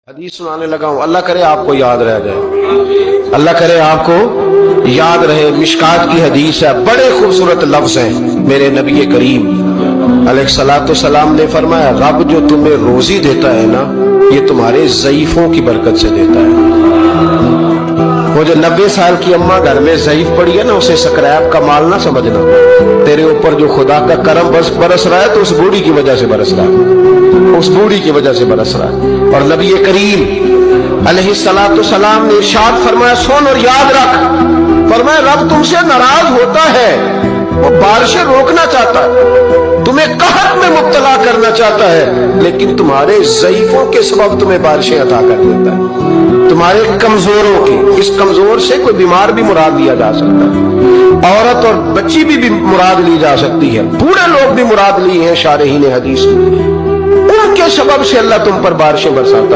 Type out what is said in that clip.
हदीस सुनाने लगा हूं, अल्लाह करे आपको याद रह जाए, अल्लाह करे आपको याद रहे। मिशकात की हदीस है, बड़े खूबसूरत लफ्ज हैं। मेरे नबी करीम अलैहिस्सलातु सलाम ने फरमाया, रब जो तुम्हें रोजी देता है ना, ये तुम्हारे ज़ईफों की बरकत से देता है। वो जो 90 साल की अम्मा घर में ज़ईफ पड़ी है ना, उसे स्क्रैप का माल ना समझना। तेरे ऊपर जो खुदा का करम बरस रहा है तो उस बूढ़ी की वजह से बरस रहा है, उस बूढ़ी की वजह से बरस रहा है। और नबी करीम अलैहिस्सलातु सलाम ने इरशाद फरमाया, सुन और याद रख, फरमाया रब तुमसे नाराज होता है, वो बारिशें रोकना चाहता है, तुम्हें कहत में मुब्तला करना चाहता है, लेकिन तुम्हारे ज़ईफों के सबब तुम्हें बारिशें अता कर देता है, तुम्हारे कमजोरों के। इस कमजोर से कोई बीमार भी मुराद लिया जा सकता है, औरत और बच्ची भी मुराद ली जा सकती है, बूढ़े लोग भी मुराद लिए हैं शारहीन हदीस, उनके सबब से अल्लाह तुम पर बारिशें बरसाता है।